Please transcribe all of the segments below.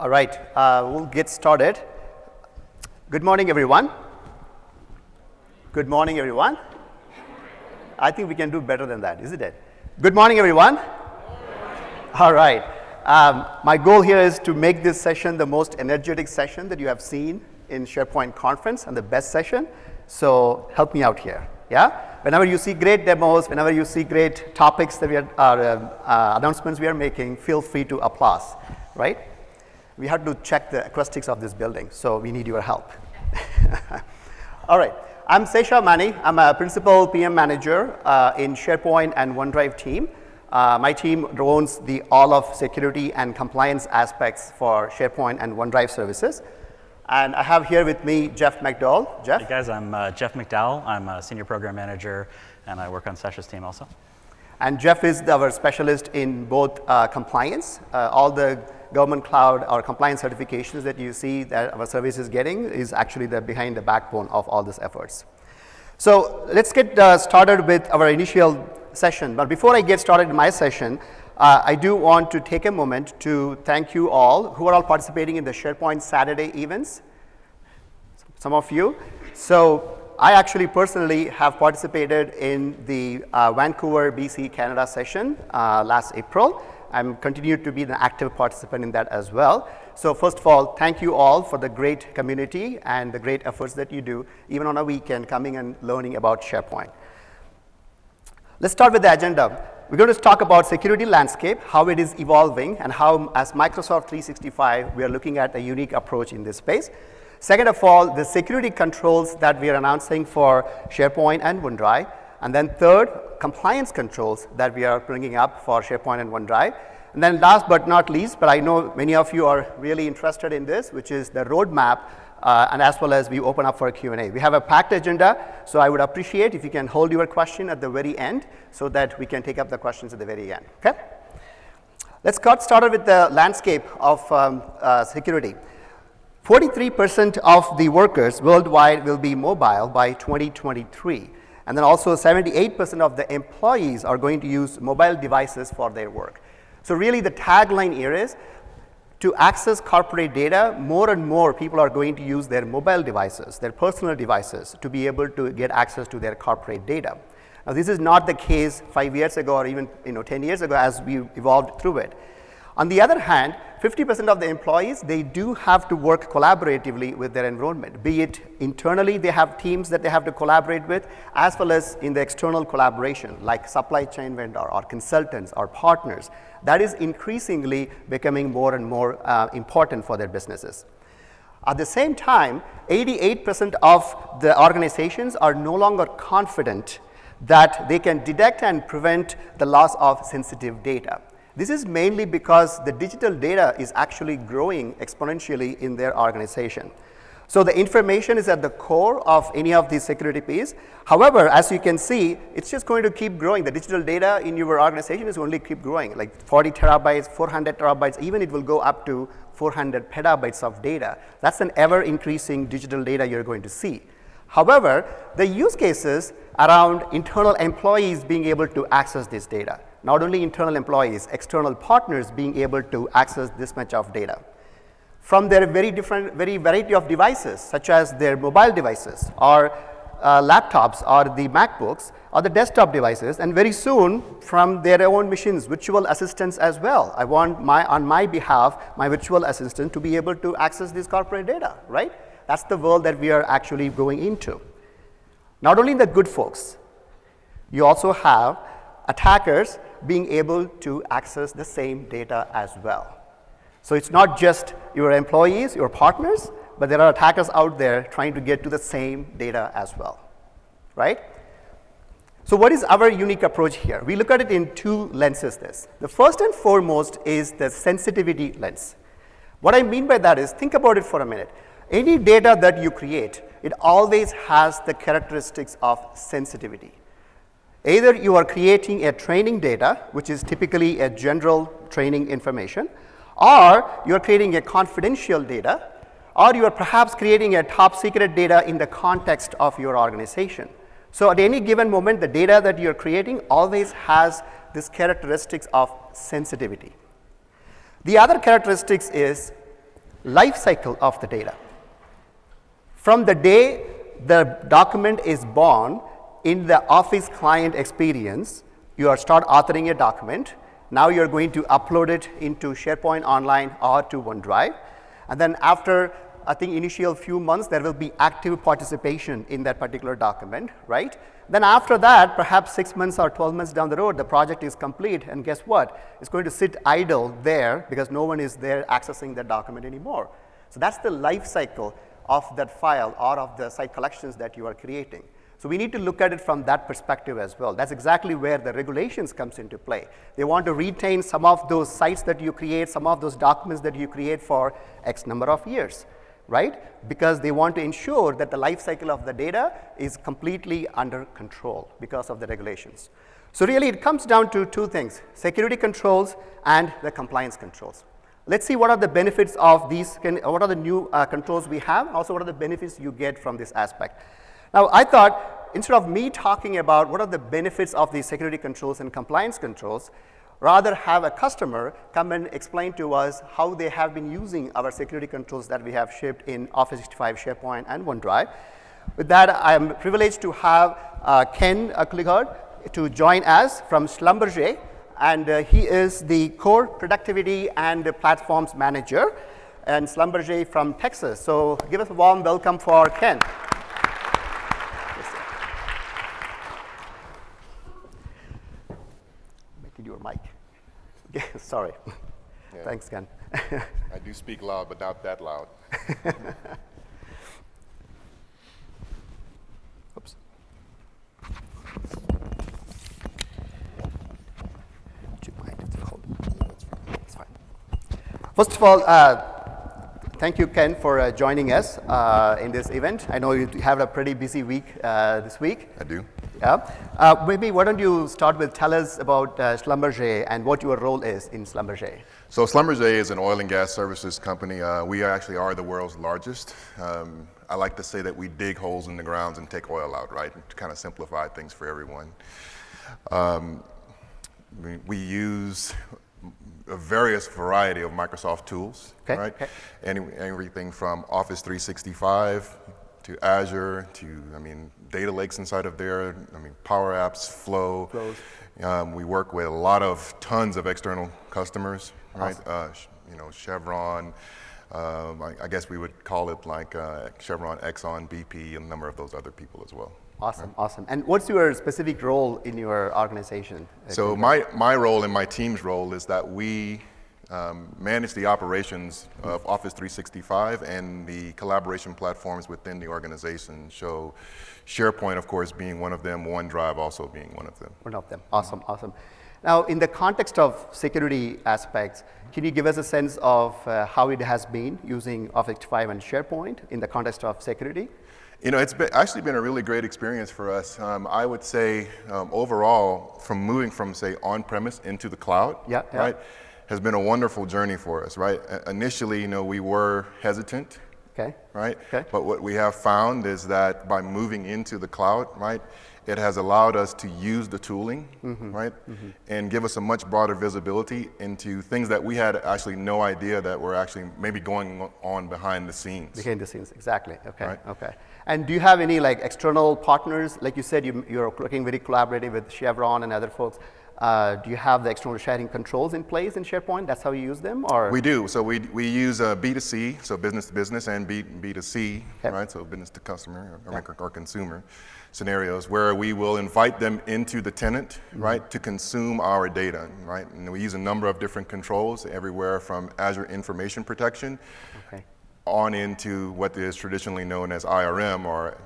All right, we'll get started. Good morning, everyone. Good morning, everyone. I think we can do better than that, isn't it? Good morning, everyone. All right. My goal here is to make this session the most energetic session that you have seen in SharePoint conference and the best session. So help me out here. Yeah. Whenever you see great demos, whenever you see great topics that we are announcements we are making, feel free to applause. Right? We have to check the acoustics of this building, so we need your help. All right. I'm Sesha. I'm a principal PM manager in SharePoint and OneDrive team. My team owns all of security and compliance aspects for SharePoint and OneDrive services. And I have here with me Jeff McDowell. Jeff? Hey guys, I'm Jeff McDowell. I'm a senior program manager, and I work on Sesha's team also. And Jeff is our specialist in both compliance, all the government cloud or compliance certifications that you see that our service is getting is actually behind the backbone of all these efforts. So let's get started with our initial session. But before I get started in my session, I do want to take a moment to thank you all who are all participating in the SharePoint Saturday events, some of you. So I actually personally have participated in the Vancouver, BC, Canada session last April. I'm continued to be an active participant in that as well. So first of all, thank you all for the great community and the great efforts that you do, even on a weekend, coming and learning about SharePoint. Let's start with the agenda. We're going to talk about security landscape, how it is evolving, and how, as Microsoft 365, we are looking at a unique approach in this space. Second of all, the security controls that we are announcing for SharePoint and OneDrive. And then third, compliance controls that we are bringing up for SharePoint and OneDrive. And then last but not least, but I know many of you are really interested in this, which is the roadmap, and as well as we open up for a Q&A. We have a packed agenda, so I would appreciate if you can hold your question at the very end so that we can take up the questions at the very end, okay? Let's get started with the landscape of security. 43% of the workers worldwide will be mobile by 2023. And then also 78% of the employees are going to use mobile devices for their work. So really the tagline here is, to access corporate data, more and more people are going to use their mobile devices, their personal devices, to be able to get access to their corporate data. Now this is not the case 5 years ago or even 10 years ago as we evolved through it. On the other hand, 50% of the employees, they do have to work collaboratively with their environment, be it internally they have teams that they have to collaborate with, as well as in the external collaboration, like supply chain vendor or consultants or partners. That is increasingly becoming more and more important for their businesses. At the same time, 88% of the organizations are no longer confident that they can detect and prevent the loss of sensitive data. This is mainly because the digital data is actually growing exponentially in their organization. So the information is at the core of any of these security pieces. However, as you can see, it's just going to keep growing. The digital data in your organization is only keep growing, like 40 terabytes, 400 terabytes, even it will go up to 400 petabytes of data. That's an ever increasing digital data you're going to see. However, the use cases around internal employees being able to access this data, not only internal employees, external partners being able to access this much of data from their very variety of devices, such as their mobile devices or laptops or the MacBooks or the desktop devices, and very soon from their own machines, virtual assistants as well. I want on my behalf, my virtual assistant to be able to access this corporate data, right? That's the world that we are actually going into. Not only the good folks, you also have attackers being able to access the same data as well. So it's not just your employees, your partners, but there are attackers out there trying to get to the same data as well, right? So what is our unique approach here? We look at it in two lenses. The first and foremost is the sensitivity lens. What I mean by that is, think about it for a minute. Any data that you create, it always has the characteristics of sensitivity. Either you are creating a training data, which is typically a general training information, or you are creating a confidential data, or you are perhaps creating a top secret data in the context of your organization. So at any given moment, the data that you're creating always has this characteristics of sensitivity. The other characteristics is lifecycle of the data. From the day the document is born in the Office client experience, you start authoring a document. Now you're going to upload it into SharePoint Online or to OneDrive. And then after, I think, initial few months, there will be active participation in that particular document, right? Then after that, perhaps 6 months or 12 months down the road, the project is complete, and guess what? It's going to sit idle there because no one is there accessing that document anymore. So that's the life cycle of that file or of the site collections that you are creating. So we need to look at it from that perspective as well. That's exactly where the regulations comes into play. They want to retain some of those sites that you create, some of those documents that you create for X number of years, right? Because they want to ensure that the life cycle of the data is completely under control because of the regulations. So really it comes down to two things, security controls and the compliance controls. Let's see what are the benefits of these, what are the new controls we have, and also what are the benefits you get from this aspect. Now I thought, instead of me talking about what are the benefits of these security controls and compliance controls, rather have a customer come and explain to us how they have been using our security controls that we have shipped in Office 365, SharePoint, and OneDrive. With that, I am privileged to have Ken Klughard to join us from Schlumberger, and he is the Core Productivity and Platforms Manager, and Schlumberger from Texas. So give us a warm welcome for Ken. Your mic. Yeah, sorry. Yeah. Thanks, Ken. I do speak loud, but not that loud. Oops. Would you mind if you hold it? That's fine. First of all, thank you, Ken, for joining us in this event. I know you have a pretty busy week this week. I do. Yeah. Maybe why don't you start with tell us about Schlumberger and what your role is in Schlumberger. So Schlumberger is an oil and gas services company. We actually are the world's largest. I like to say that we dig holes in the ground and take oil out, right? To kind of simplify things for everyone. We use a various variety of Microsoft tools, okay, right? Okay. Everything from Office 365 to Azure to, data lakes inside of there, Power Apps, Flows. We work with tons of external customers, right? Awesome. Chevron, I guess we would call it like Chevron, Exxon, BP, and a number of those other people as well. Awesome, right? Awesome. And what's your specific role in your organization? So my role and my team's role is that we manage the operations of Office 365 and the collaboration platforms within the organization. So SharePoint, of course, being one of them, OneDrive also being one of them. One of them. Awesome, awesome. Now, in the context of security aspects, can you give us a sense of how it has been using Office 365 and SharePoint in the context of security? It's actually been a really great experience for us. I would say overall, from moving from, say, on-premise into the cloud, right, has been a wonderful journey for us, right? Initially, we were hesitant, right? Okay. But what we have found is that by moving into the cloud, right, it has allowed us to use the tooling, right, and give us a much broader visibility into things that we had actually no idea that were actually maybe going on behind the scenes. Behind the scenes, exactly. Okay, right? Okay. And do you have any external partners? Like you said, you're working very collaborative with Chevron and other folks. Do you have the external sharing controls in place in SharePoint? That's how you use them, or? We do. So we use B2C, so business to business, and B2C, right? So business to customer or consumer scenarios where we will invite them into the tenant, right, to consume our data, right? And we use a number of different controls, everywhere from Azure Information Protection on into what is traditionally known as IRM, or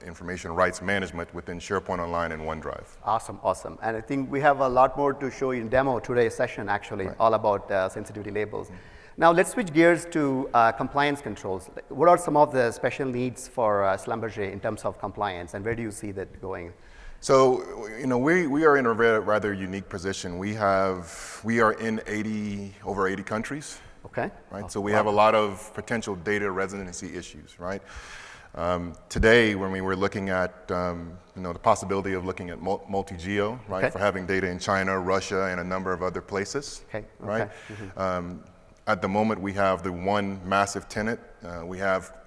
Information Rights Management within SharePoint Online and OneDrive. Awesome, awesome. And I think we have a lot more to show you in demo today's session, actually, all about sensitivity labels. Now let's switch gears to compliance controls. What are some of the special needs for Schlumberger in terms of compliance, and where do you see that going? So, we are in a rather unique position. We are in over 80 countries. Okay. Right. So we have a lot of potential data residency issues, right? Today, when we were looking at the possibility of looking at multi Geo, right, for having data in China, Russia, and a number of other places, right? At the moment, we have the one massive tenant. We have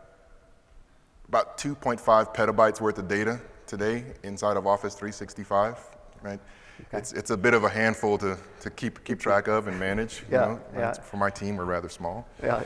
about 2.5 petabytes worth of data today inside of Office 365, right? Okay. It's a bit of a handful to keep track of and manage. For my team, we're rather small. Yeah.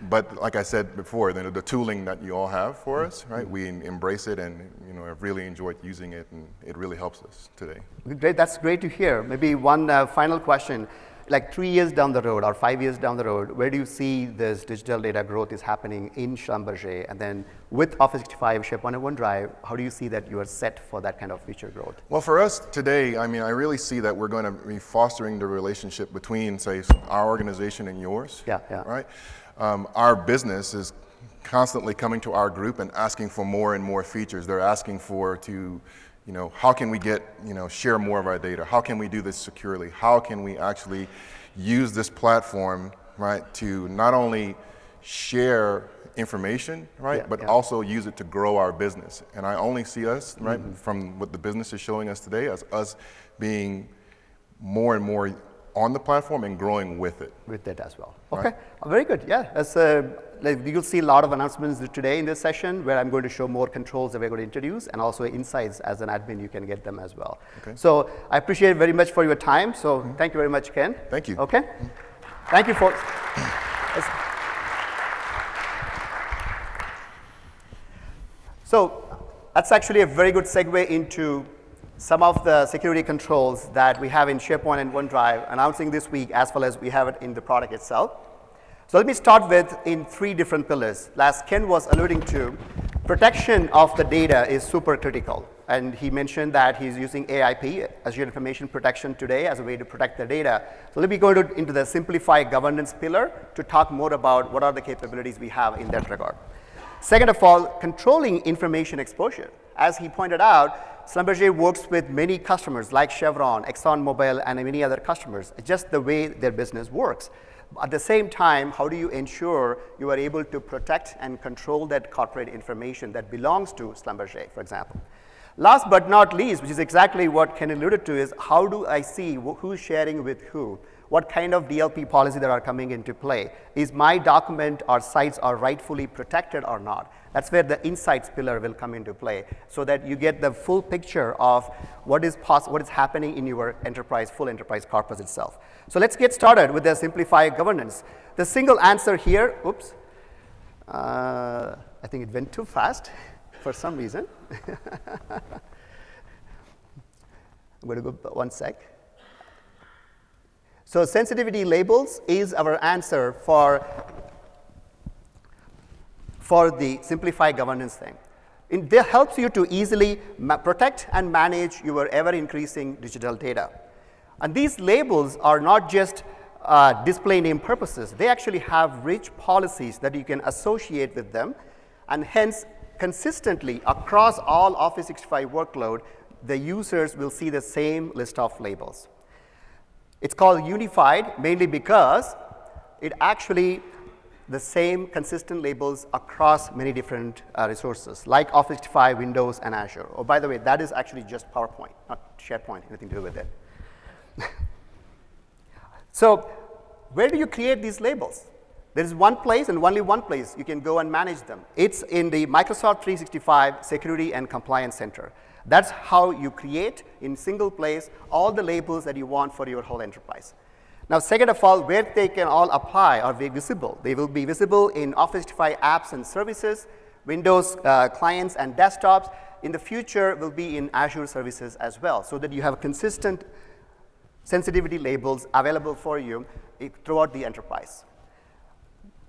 But like I said before, the tooling that you all have for us, right? We embrace it, and I've really enjoyed using it, and it really helps us today. Great, that's great to hear. Maybe one final question. Like 3 years down the road or 5 years down the road, where do you see this digital data growth is happening in Schlumberger? And then with Office 365, SharePoint and OneDrive, how do you see that you are set for that kind of future growth? Well, for us today, I really see that we're going to be fostering the relationship between, say, our organization and yours. Yeah. Right? Our business is constantly coming to our group and asking for more and more features. They're asking how can we share more of our data? How can we do this securely? How can we actually use this platform, right, to not only share information, right, but also use it to grow our business? And I only see us, right, from what the business is showing us today, as us being more and more on the platform and growing with it. With it as well. Okay, right? Very good. Yeah, you'll see a lot of announcements today in this session where I'm going to show more controls that we're going to introduce, and also insights as an admin, you can get them as well. Okay. So I appreciate very much for your time. So thank you very much, Ken. Thank you. Okay. Thank you, folks. So that's actually a very good segue into some of the security controls that we have in SharePoint and OneDrive announcing this week, as well as we have it in the product itself. So let me start with in 3 different pillars. As Ken was alluding to, protection of the data is super critical. And he mentioned that he's using AIP, Azure Information Protection, today as a way to protect the data. So let me go into the simplify governance pillar to talk more about what are the capabilities we have in that regard. Second of all, controlling information exposure. As he pointed out, Schlumberger works with many customers like Chevron, ExxonMobil, and many other customers, just the way their business works. At the same time, how do you ensure you are able to protect and control that corporate information that belongs to Schlumberger, for example? Last but not least, which is exactly what Ken alluded to, is how do I see who's sharing with who? What kind of DLP policy that are coming into play? Is my document or sites are rightfully protected or not? That's where the insights pillar will come into play, so that you get the full picture of what is happening in your enterprise, full enterprise corpus itself. So let's get started with the simplify governance. The single answer here, oops, I think it went too fast for some reason. I'm going to go 1 sec. So sensitivity labels is our answer for the simplify governance thing. It helps you to easily protect and manage your ever-increasing digital data. And these labels are not just display name purposes. They actually have rich policies that you can associate with them, and hence consistently across all Office 365 workload, the users will see the same list of labels. It's called unified mainly because it actually the same consistent labels across many different resources like Office 365, Windows, and Azure. Oh, by the way, that is actually just PowerPoint, not SharePoint, anything to do with it. So where do you create these labels? There is one place and only one place you can go and manage them. It's in the Microsoft 365 Security and Compliance Center. That's how you create in single place all the labels that you want for your whole enterprise. Now, second of all, where they can all apply or be visible. They will be visible in Office 365 apps and services, Windows clients and desktops. In the future, will be in Azure services as well, so that you have consistent sensitivity labels available for you throughout the enterprise.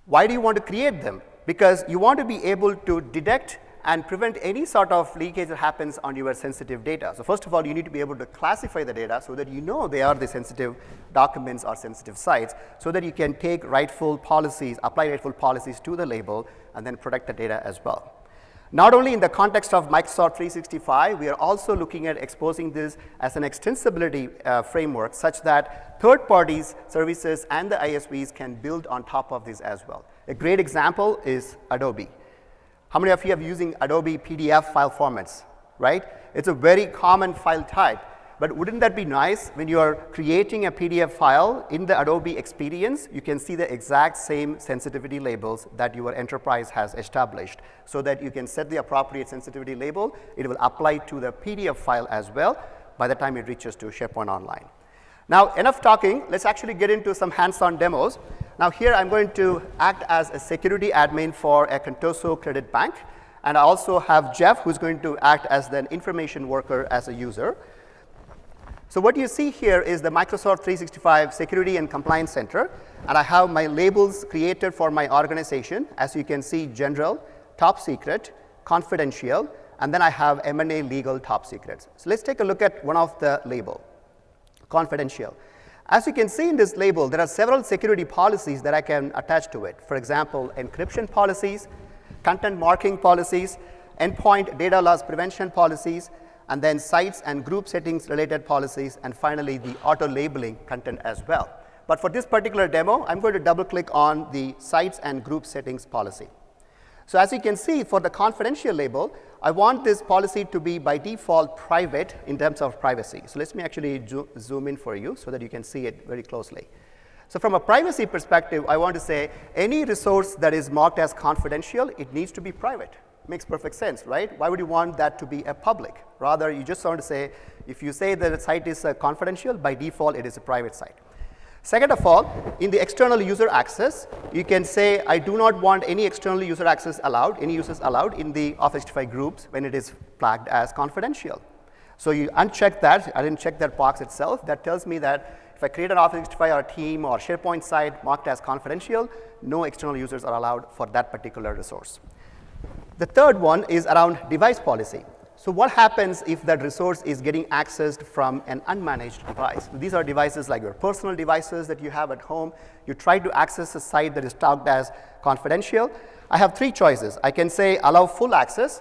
Why do you want to create them? Because you want to be able to detect and prevent any sort of leakage that happens on your sensitive data. So first of all, you need to be able to classify the data so that you know they are the sensitive documents or sensitive sites, so that you can take rightful policies, apply rightful policies to the label, and then protect the data as well. Not only in the context of Microsoft 365, we are also looking at exposing this as an extensibility framework such that third parties, services, and the ISVs can build on top of this as well. A great example is Adobe. How many of you are using Adobe PDF file formats, right? It's a very common file type. But wouldn't that be nice when you are creating a PDF file in the Adobe experience, you can see the exact same sensitivity labels that your enterprise has established so that you can set the appropriate sensitivity label. It will apply to the PDF file as well by the time it reaches to SharePoint Online. Now, enough talking. Let's actually get into some hands-on demos. Now, here I'm going to act as a security admin for a Contoso Credit Bank. And I also have Jeff, who's going to act as the information worker as a user. So what you see here is the Microsoft 365 Security and Compliance Center. And I have my labels created for my organization. As you can see, general, top secret, confidential, and then I have M&A legal top secrets. So let's take a look at one of the label, confidential. As you can see in this label, there are several security policies that I can attach to it. For example, encryption policies, content marking policies, endpoint data loss prevention policies, and then sites and group settings related policies, and finally the auto labeling content as well. But for this particular demo, I'm going to double click on the sites and group settings policy. So as you can see, for the confidential label, I want this policy to be by default private in terms of privacy. So let me actually zoom in for you so that you can see it very closely. So from a privacy perspective, I want to say any resource that is marked as confidential, it needs to be private. Makes perfect sense, right? Why would you want that to be a public? Rather, you just want to say, if you say that a site is confidential, by default, it is a private site. Second of all, in the external user access, you can say, I do not want any external user access allowed, any users allowed in the Office 365 groups when it is flagged as confidential. So you uncheck that. I didn't check that box itself. That tells me that if I create an Office 365 or team or SharePoint site marked as confidential, no external users are allowed for that particular resource. The third one is around device policy. So what happens if that resource is getting accessed from an unmanaged device? These are devices like your personal devices that you have at home. You try to access a site that is tagged as confidential. I have three choices. I can say allow full access.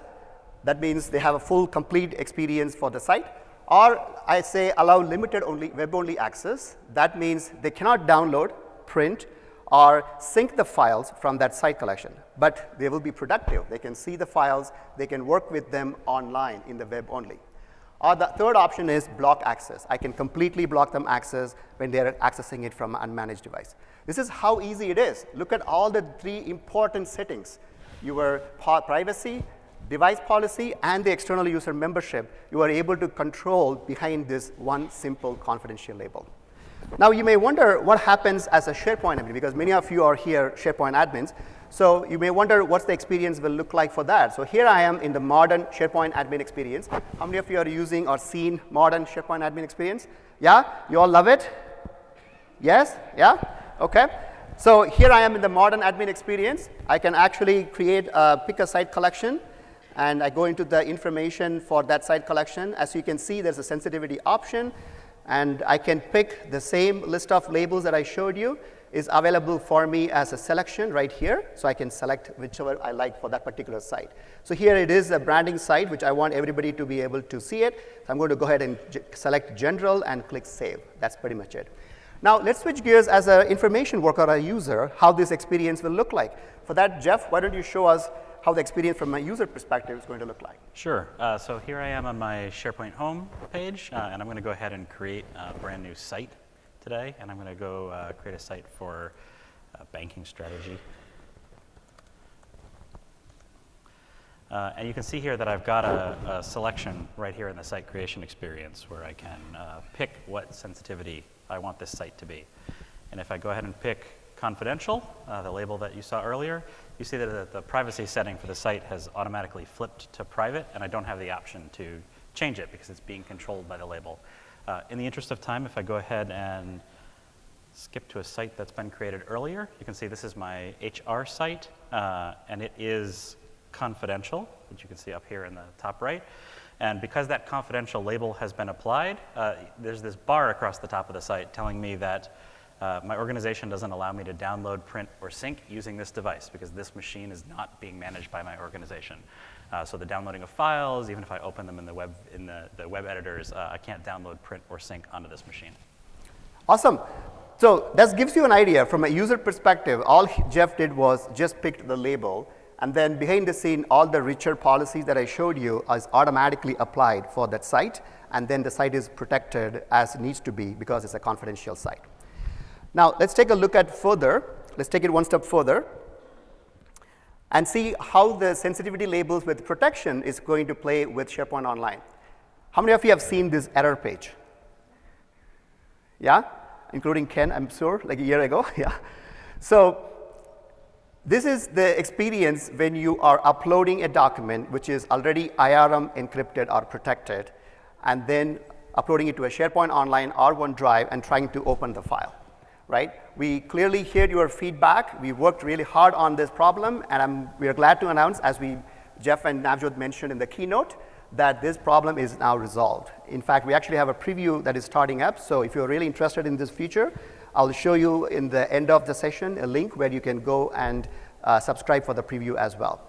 That means they have a full, complete experience for the site. Or I say allow limited only, web-only access. That means they cannot download, print, or sync the files from that site collection. But they will be productive. They can see the files. They can work with them online in the web only. Or the third option is block access. I can completely block them access when they're accessing it from an unmanaged device. This is how easy it is. Look at all the three important settings. Your privacy, device policy, and the external user membership, you are able to control behind this one simple confidential label. Now, you may wonder what happens as a SharePoint admin, because many of you are here SharePoint admins. So you may wonder what's the experience will look like for that. So here I am in the modern SharePoint admin experience. How many of you are using or seen modern SharePoint admin experience? Yeah? You all love it? Yes? Yeah? Okay. So here I am in the modern admin experience. I can actually pick a site collection, and I go into the information for that site collection. As you can see, there's a sensitivity option. And I can pick the same list of labels that I showed you is available for me as a selection right here. So I can select whichever I like for that particular site. So here it is a branding site, which I want everybody to be able to see it. So I'm going to go ahead and select general and click save. That's pretty much it. Now let's switch gears as an information worker or a user, how this experience will look like. For that, Jeff, why don't you show us how the experience from a user perspective is going to look like? Sure. So here I am on my SharePoint home page, and I'm going to go ahead and create a brand new site today. And I'm going to go create a site for banking strategy. And you can see here that I've got a selection right here in the site creation experience where I can pick what sensitivity I want this site to be. And if I go ahead and pick confidential, the label that you saw earlier, you see that the privacy setting for the site has automatically flipped to private, and I don't have the option to change it because it's being controlled by the label. In the interest of time, if I go ahead and skip to a site that's been created earlier, you can see this is my HR site, and it is confidential, which you can see up here in the top right. And because that confidential label has been applied, there's this bar across the top of the site telling me that my organization doesn't allow me to download, print, or sync using this device because this machine is not being managed by my organization. So the downloading of files, even if I open them in the web editors, I can't download, print, or sync onto this machine. Awesome. So that gives you an idea from a user perspective. All Jeff did was just picked the label And then behind the scene, all the richer policies that I showed you is automatically applied for that site. And then the site is protected as it needs to be because it's a confidential site. Now, let's take a look at further. Let's take it one step further and see how the sensitivity labels with protection is going to play with SharePoint Online. How many of you have seen this error page? Yeah? Including Ken, I'm sure, like a year ago. Yeah. So this is the experience when you are uploading a document which is already IRM encrypted or protected, and then uploading it to a SharePoint Online or OneDrive and trying to open the file, right? We clearly heard your feedback. We worked really hard on this problem, and we are glad to announce, as Jeff and Navjot mentioned in the keynote, that this problem is now resolved. In fact, we actually have a preview that is starting up, so if you're really interested in this feature, I'll show you in the end of the session a link where you can go and subscribe for the preview as well.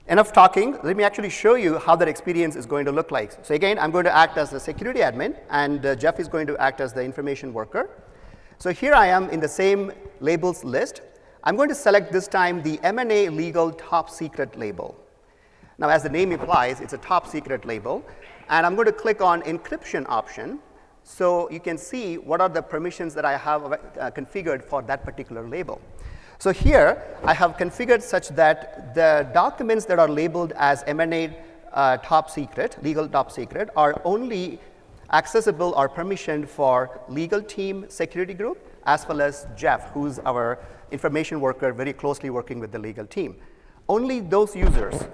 Enough talking. Let me actually show you how that experience is going to look like. So again, I'm going to act as the security admin, and Jeff is going to act as the information worker. So here I am in the same labels list. I'm going to select this time the M&A legal top secret label. Now, as the name implies, it's a top secret label. And I'm going to click on encryption option so you can see what are the permissions that I have configured for that particular label. So here, I have configured such that the documents that are labeled as M&A top secret, legal top secret, are only accessible or permissioned for legal team security group, as well as Jeff, who's our information worker very closely working with the legal team. Only those users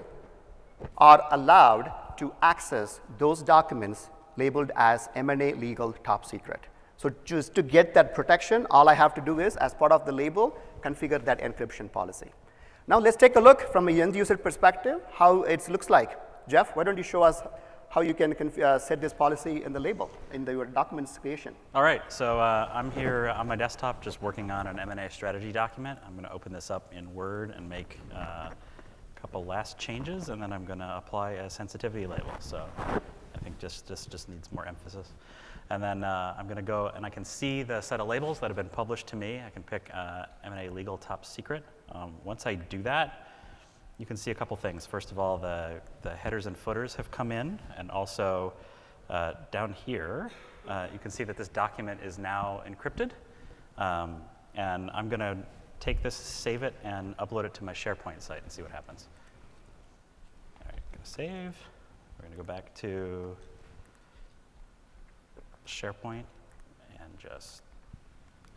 are allowed to access those documents labeled as M&A legal top secret. So just to get that protection, all I have to do is, as part of the label, configure that encryption policy. Now let's take a look from a end user perspective how it looks like. Jeff, why don't you show us how you can set this policy in the label, in your documents creation. All right, so I'm here on my desktop just working on an M&A strategy document. I'm going to open this up in Word and make a couple last changes, and then I'm going to apply a sensitivity label. So I think just needs more emphasis. And then I'm going to go, and I can see the set of labels that have been published to me. I can pick M&A legal top secret. Once I do that, you can see a couple things. First of all, the headers and footers have come in, and also down here, you can see that this document is now encrypted. And I'm going to take this, save it, and upload it to my SharePoint site and see what happens. All right, going to save. We're going to go back to SharePoint and just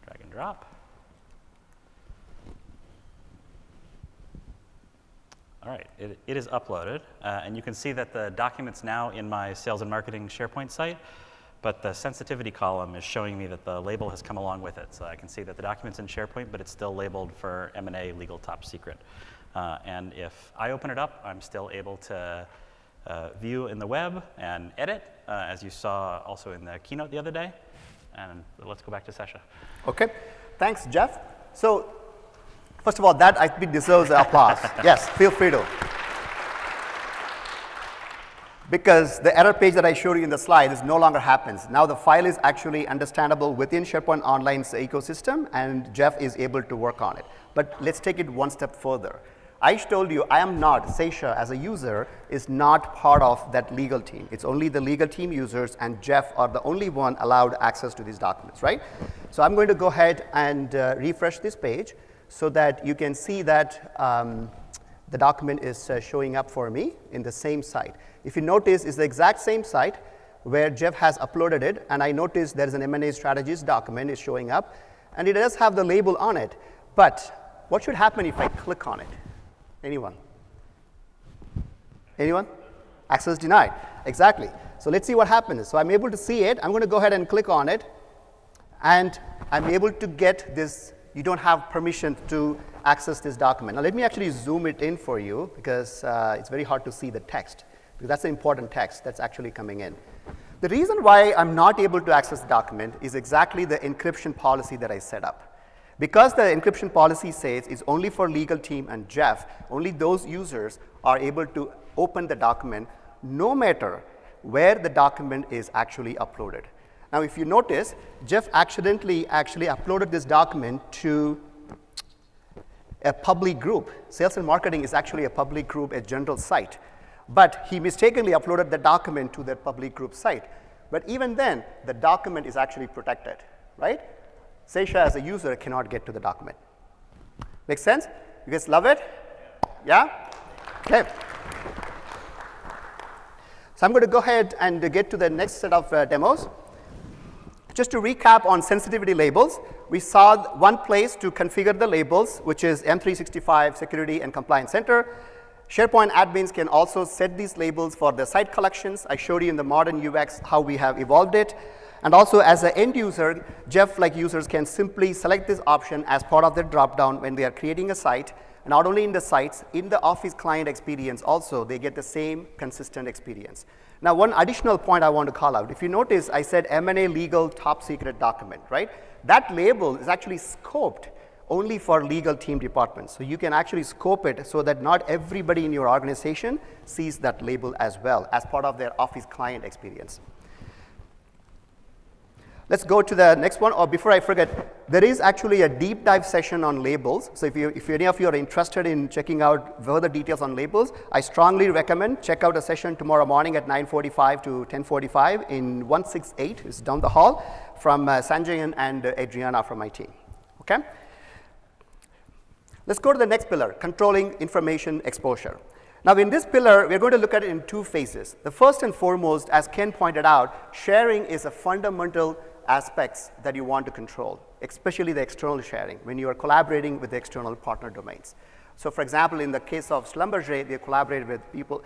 drag and drop. All right, it is uploaded, and you can see that the document's now in my sales and marketing SharePoint site, but the sensitivity column is showing me that the label has come along with it. So I can see that the document's in SharePoint, but it's still labeled for M&A legal top secret. And if I open it up, I'm still able to view in the web and edit, as you saw also in the keynote the other day. And let's go back to Sesha. Okay, thanks, Jeff. So first of all, that I think deserves applause. Yes, feel free to. Because the error page that I showed you in the slide is no longer happens. Now the file is actually understandable within SharePoint Online's ecosystem, and Jeff is able to work on it. But let's take it one step further. I told you I am not, Sesha as a user is not part of that legal team. It's only the legal team users, and Jeff are the only one allowed access to these documents, right? So I'm going to go ahead and refresh this page so that you can see that the document is showing up for me in the same site. If you notice, it's the exact same site where Jeff has uploaded it, and I notice there is an M&A strategies document is showing up, and it does have the label on it. But what should happen if I click on it? Anyone? Anyone? Access denied. Exactly. So let's see what happens. So I'm able to see it. I'm going to go ahead and click on it, and I'm able to get this. You don't have permission to access this document. Now let me actually zoom it in for you, because it's very hard to see the text, because that's the important text that's actually coming in. The reason why I'm not able to access the document is exactly the encryption policy that I set up. Because the encryption policy says it's only for legal team and Jeff, only those users are able to open the document no matter where the document is actually uploaded. Now, if you notice, Jeff accidentally actually uploaded this document to a public group. Sales and marketing is actually a public group, a general site. But he mistakenly uploaded the document to that public group site. But even then, the document is actually protected, right? Sesha as a user cannot get to the document. Make sense? You guys love it? Yeah? Okay. So I'm going to go ahead and get to the next set of demos. Just to recap on sensitivity labels, we saw one place to configure the labels, which is M365 Security and Compliance Center. SharePoint admins can also set these labels for the site collections. I showed you in the modern UX how we have evolved it. And also as an end user, Jeff-like users can simply select this option as part of their dropdown when they are creating a site. And not only in the sites, in the Office client experience also, they get the same consistent experience. Now, one additional point I want to call out. If you notice, I said M&A legal top secret document, right? That label is actually scoped only for legal team departments. So you can actually scope it so that not everybody in your organization sees that label as well as part of their Office client experience. Let's go to the next one, or before I forget, there is actually a deep dive session on labels. So if any of you are interested in checking out further details on labels, I strongly recommend check out a session tomorrow morning at 9:45 to 10:45 in 168, it's down the hall, from Sanjayan and Adriana from my team, okay? Let's go to the next pillar, controlling information exposure. Now in this pillar, we're going to look at it in two phases. The first and foremost, as Ken pointed out, sharing is a fundamental aspects that you want to control, especially the external sharing when you are collaborating with the external partner domains. So for example, in the case of Schlumberger, they collaborated with people,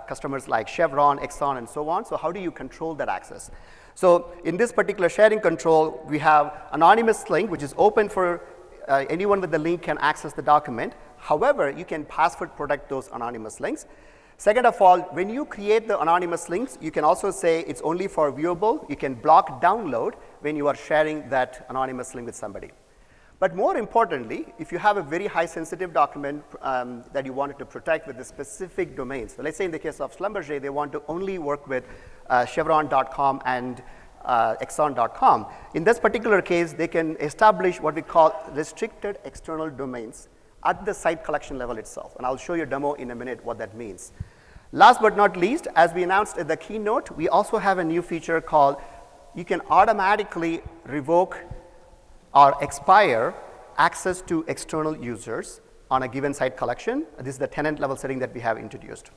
customers like Chevron, Exxon, and so on. So how do you control that access? So in this particular sharing control, we have anonymous link, which is open for anyone with the link can access the document. However, you can password protect those anonymous links. Second of all, when you create the anonymous links, you can also say it's only for viewable. You can block download when you are sharing that anonymous link with somebody. But more importantly, if you have a very high sensitive document that you wanted to protect with a specific domain, so let's say in the case of Schlumberger, they want to only work with Chevron.com and Exxon.com. In this particular case, they can establish what we call restricted external domains at the site collection level itself. And I'll show you a demo in a minute what that means. Last but not least, as we announced at the keynote, we also have a new feature called you can automatically revoke or expire access to external users on a given site collection. This is the tenant level setting that we have introduced.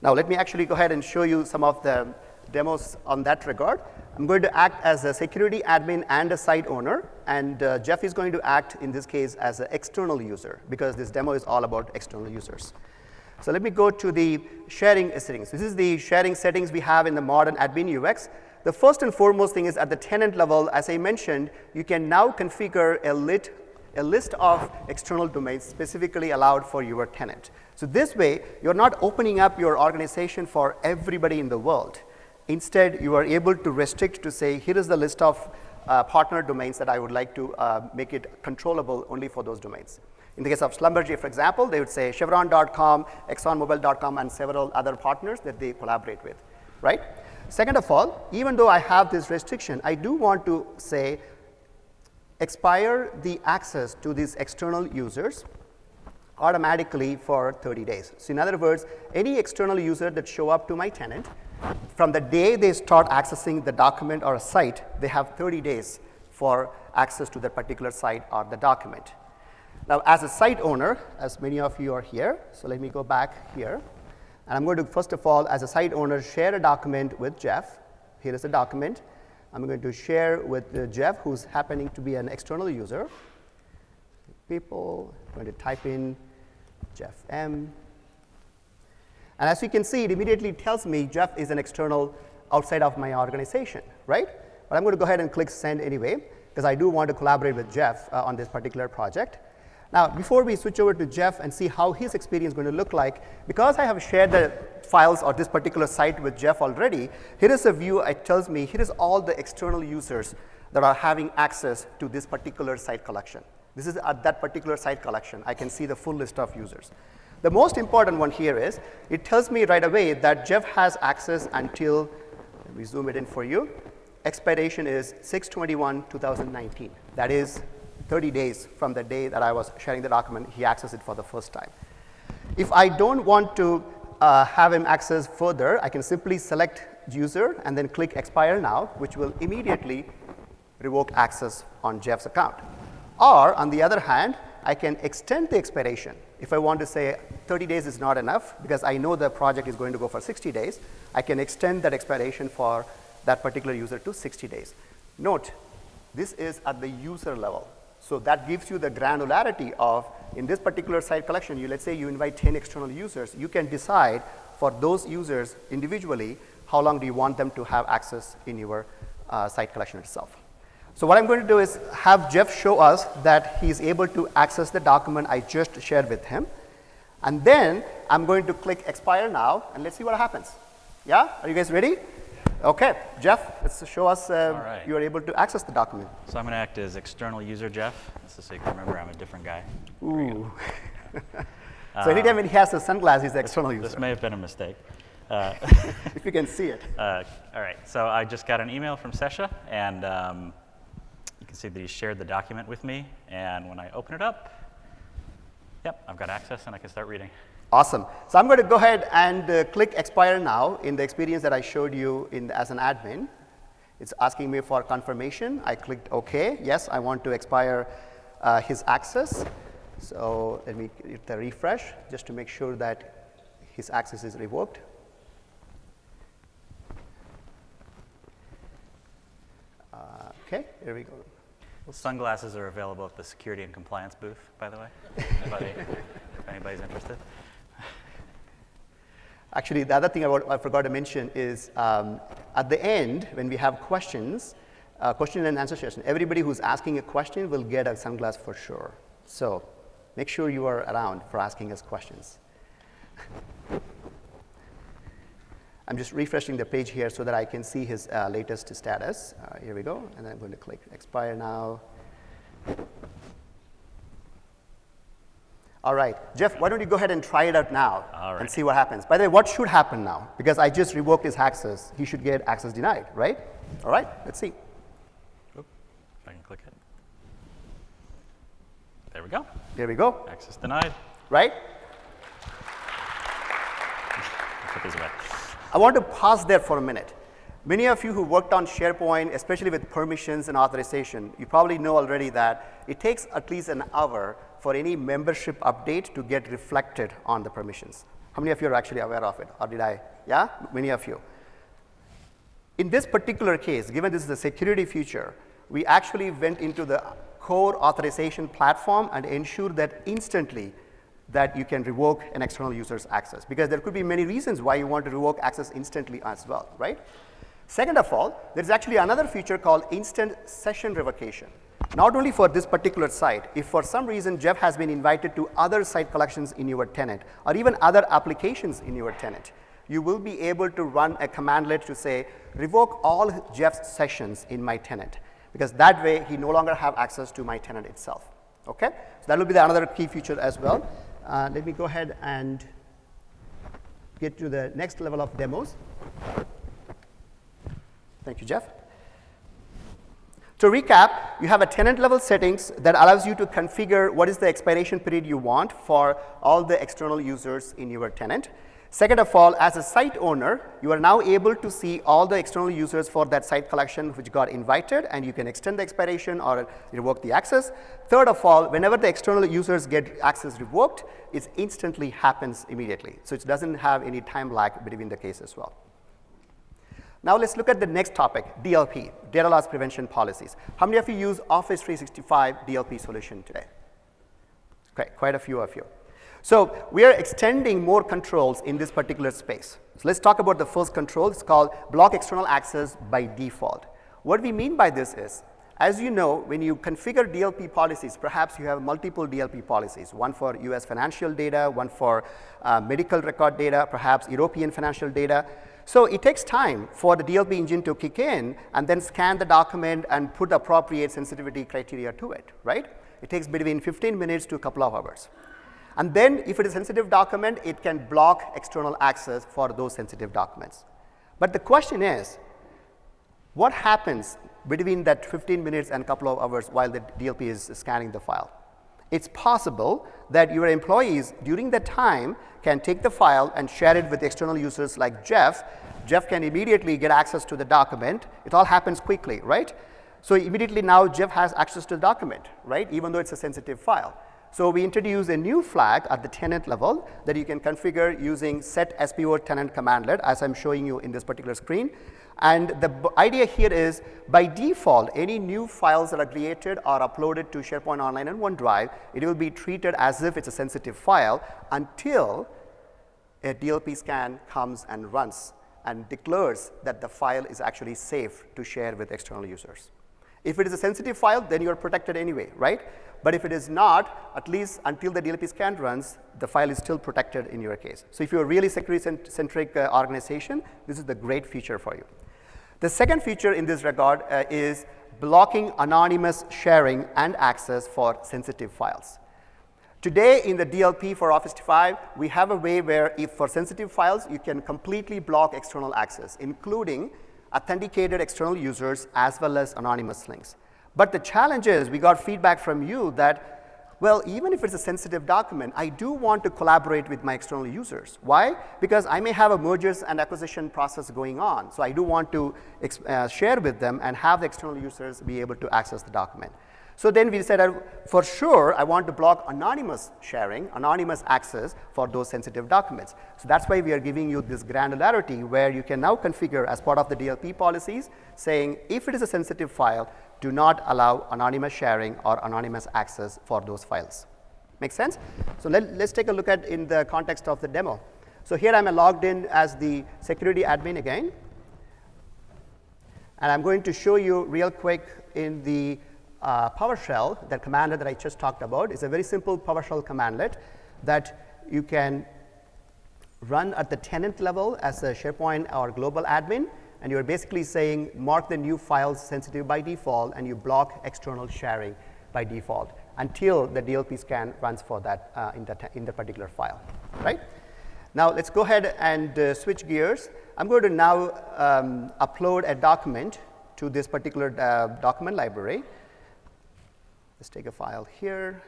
Now let me actually go ahead and show you some of the demos on that regard. I'm going to act as a security admin and a site owner, and Jeff is going to act in this case as an external user because this demo is all about external users. So let me go to the sharing settings. This is the sharing settings we have in the modern admin UX. The first and foremost thing is at the tenant level, as I mentioned, you can now configure a list of external domains specifically allowed for your tenant. So this way, you're not opening up your organization for everybody in the world. Instead, you are able to restrict to say, here is the list of partner domains that I would like to make it controllable only for those domains. In the case of Schlumberger, for example, they would say Chevron.com, ExxonMobil.com, and several other partners that they collaborate with, right? Second of all, even though I have this restriction, I do want to say expire the access to these external users automatically for 30 days. So in other words, any external user that show up to my tenant, from the day they start accessing the document or a site, they have 30 days for access to that particular site or the document. Now, as a site owner, as many of you are here, so let me go back here. And I'm going to, first of all, as a site owner, share a document with Jeff. Here is the document. I'm going to share with Jeff, who's happening to be an external user. People, I'm going to type in Jeff M. And as you can see, it immediately tells me Jeff is an external outside of my organization, right? But I'm going to go ahead and click send anyway, because I do want to collaborate with Jeff on this particular project. Now, before we switch over to Jeff and see how his experience is going to look like, because I have shared the files or this particular site with Jeff already, here is a view. It tells me here is all the external users that are having access to this particular site collection. This is at that particular site collection. I can see the full list of users. The most important one here is it tells me right away that Jeff has access until, let me zoom it in for you, expiration is 6/21/2019. That is 30 days from the day that I was sharing the document, he accessed it for the first time. If I don't want to have him access further, I can simply select user and then click Expire Now, which will immediately revoke access on Jeff's account. Or, on the other hand, I can extend the expiration. If I want to say 30 days is not enough, because I know the project is going to go for 60 days, I can extend that expiration for that particular user to 60 days. Note, this is at the user level. So that gives you the granularity of, in this particular site collection, let's say you invite 10 external users, you can decide for those users individually, how long do you want them to have access in your site collection itself. So what I'm going to do is have Jeff show us that he's able to access the document I just shared with him. And then I'm going to click Expire Now, and let's see what happens. Yeah? Are you guys ready? Okay, Jeff, let's show us right. you are able to access the document. So I'm going to act as external user Jeff. This is so you can remember I'm a different guy. Ooh. So anytime when he has a sunglasses, he's the external user. This may have been a mistake. If you can see it. All right, so I just got an email from Sesha, and you can see that he shared the document with me. And when I open it up, yep, I've got access and I can start reading. Awesome. So I'm going to go ahead and click Expire Now in the experience that I showed you as an admin. It's asking me for confirmation. I clicked OK. Yes, I want to expire his access. So let me hit the refresh just to make sure that his access is revoked. Okay, here we go. Sunglasses are available at the security and compliance booth, by the way, if anybody's interested. Actually, the other thing I forgot to mention is at the end, when we have questions, question and answer session, everybody who's asking a question will get a sunglass for sure. So make sure you are around for asking us questions. I'm just refreshing the page here so that I can see his latest status. Here we go, and I'm going to click Expire Now. All right, Jeff, why don't you go ahead and try it out now and see what happens. By the way, what should happen now? Because I just revoked his access. He should get access denied, right? All right, let's see. Oop, if I can click it. There we go. There we go. Access denied. Right? Put these away. I want to pause there for a minute. Many of you who worked on SharePoint, especially with permissions and authorization, you probably know already that it takes at least an hour for any membership update to get reflected on the permissions. How many of you are actually aware of it? Or did I? Yeah? Many of you. In this particular case, given this is a security feature, we actually went into the core authorization platform and ensured that instantly that you can revoke an external user's access. Because there could be many reasons why you want to revoke access instantly as well, right? Second of all, there's actually another feature called instant session revocation. Not only for this particular site, if for some reason Jeff has been invited to other site collections in your tenant, or even other applications in your tenant, you will be able to run a commandlet to say, revoke all Jeff's sessions in my tenant, because that way he no longer have access to my tenant itself. Okay? So that will be another key feature as well. Let me go ahead and get to the next level of demos. Thank you, Jeff. To recap, you have a tenant level settings that allows you to configure what is the expiration period you want for all the external users in your tenant. Second of all, as a site owner, you are now able to see all the external users for that site collection which got invited, and you can extend the expiration or revoke the access. Third of all, whenever the external users get access revoked, it instantly happens immediately. So it doesn't have any time lag between the case as well. Now let's look at the next topic, DLP, data loss prevention policies. How many of you use Office 365 DLP solution today? Okay, quite a few of you. So we are extending more controls in this particular space. So let's talk about the first control. It's called block external access by default. What we mean by this is, as you know, when you configure DLP policies, perhaps you have multiple DLP policies, one for US financial data, one for medical record data, perhaps European financial data. So it takes time for the DLP engine to kick in and then scan the document and put appropriate sensitivity criteria to it, right? It takes between 15 minutes to a couple of hours. And then if it is a sensitive document, it can block external access for those sensitive documents. But the question is, what happens between that 15 minutes and a couple of hours while the DLP is scanning the file. It's possible that your employees during that time can take the file and share it with external users like Jeff. Jeff can immediately get access to the document. It all happens quickly, right? So immediately now Jeff has access to the document, right? Even though it's a sensitive file. So we introduce a new flag at the tenant level that you can configure using set SPO tenant commandlet, as I'm showing you in this particular screen. And the idea here is, by default, any new files that are created or uploaded to SharePoint Online and OneDrive, it will be treated as if it's a sensitive file until a DLP scan comes and runs and declares that the file is actually safe to share with external users. If it is a sensitive file, then you're protected anyway, right? But if it is not, at least until the DLP scan runs, the file is still protected in your case. So if you're a really security-centric organization, this is the great feature for you. The second feature in this regard is blocking anonymous sharing and access for sensitive files. Today in the DLP for Office 365, we have a way where if for sensitive files, you can completely block external access, including authenticated external users as well as anonymous links. But the challenge is, we got feedback from you that, well, even if it's a sensitive document, I do want to collaborate with my external users. Why? Because I may have a mergers and acquisition process going on. So I do want to share with them and have the external users be able to access the document. So then we said, for sure, I want to block anonymous sharing, anonymous access for those sensitive documents. So that's why we are giving you this granularity where you can now configure as part of the DLP policies saying, if it is a sensitive file, do not allow anonymous sharing or anonymous access for those files. Make sense? So let's take a look at in the context of the demo. So here I'm logged in as the security admin again. And I'm going to show you real quick in the PowerShell, that commandlet that I just talked about. Is a very simple PowerShell commandlet that you can run at the tenant level as a SharePoint or global admin. And you're basically saying, mark the new files sensitive by default, and you block external sharing by default until the DLP scan runs for that in the particular file, right? Now let's go ahead and switch gears. I'm going to now upload a document to this particular document library. Let's take a file here.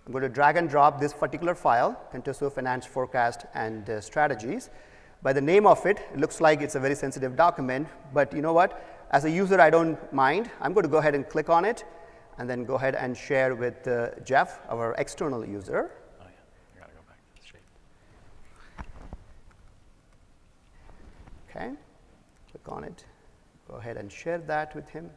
I'm going to drag and drop this particular file, Contoso Finance Forecast and Strategies. By the name of it, it looks like it's a very sensitive document, but you know what? As a user, I don't mind. I'm going to go ahead and click on it, and then go ahead and share with Jeff, our external user. Oh yeah, you gotta go back to the shape. Okay, click on it. Go ahead and share that with him.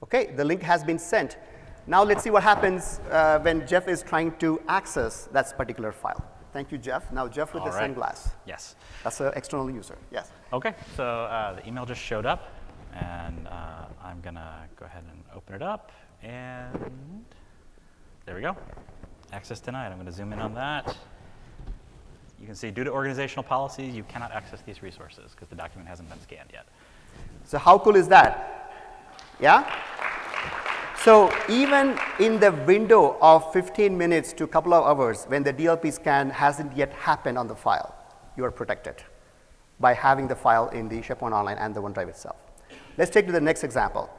Okay, the link has been sent. Now let's see what happens when Jeff is trying to access that particular file. Thank you, Jeff. Now Jeff with the sunglass. Yes. That's an external user. Yes. Okay, so the email just showed up, and I'm gonna go ahead and open it up, and there we go. Access denied. I'm gonna zoom in on that. You can see, due to organizational policies, you cannot access these resources because the document hasn't been scanned yet. So how cool is that? Yeah? So even in the window of 15 minutes to a couple of hours when the DLP scan hasn't yet happened on the file, you are protected by having the file in the SharePoint Online and the OneDrive itself. Let's take to the next example,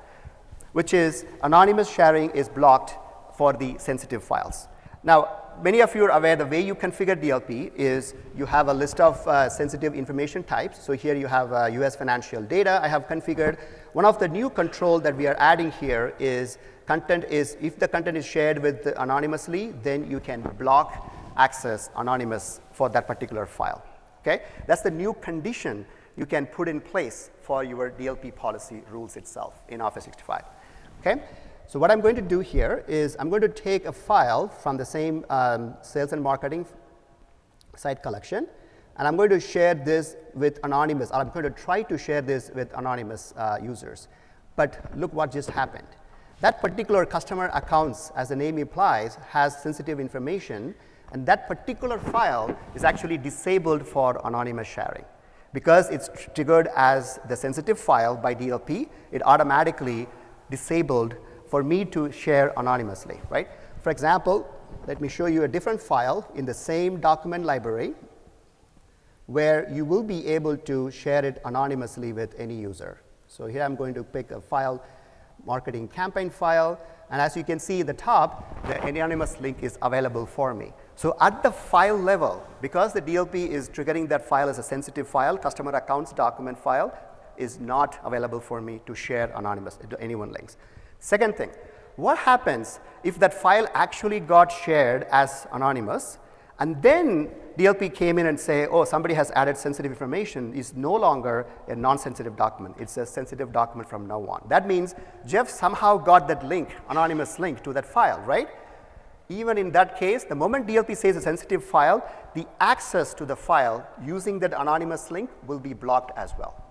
which is anonymous sharing is blocked for the sensitive files. Now, many of you are aware the way you configure DLP is you have a list of sensitive information types. So here you have US financial data I have configured. One of the new control that we are adding here is content is, if the content is shared with anonymously, then you can block access anonymous for that particular file. Okay? That's the new condition you can put in place for your DLP policy rules itself in Office 365. Okay? So what I'm going to do here is I'm going to take a file from the same sales and marketing site collection, and I'm going to share this with anonymous, or I'm going to try to share this with anonymous users. But look what just happened. That particular customer accounts, as the name implies, has sensitive information, and that particular file is actually disabled for anonymous sharing. Because it's triggered as the sensitive file by DLP, it automatically disabled for me to share anonymously, right? For example, let me show you a different file in the same document library where you will be able to share it anonymously with any user. So here I'm going to pick a file, marketing campaign file, and as you can see at the top, the anonymous link is available for me. So at the file level, because the DLP is triggering that file as a sensitive file, customer accounts document file is not available for me to share anonymous to anyone links. Second thing, what happens if that file actually got shared as anonymous, and then DLP came in and say, oh, somebody has added sensitive information, is no longer a non-sensitive document. It's a sensitive document from now on. That means Jeff somehow got that link, anonymous link to that file, right? Even in that case, the moment DLP says a sensitive file, the access to the file using that anonymous link will be blocked as well.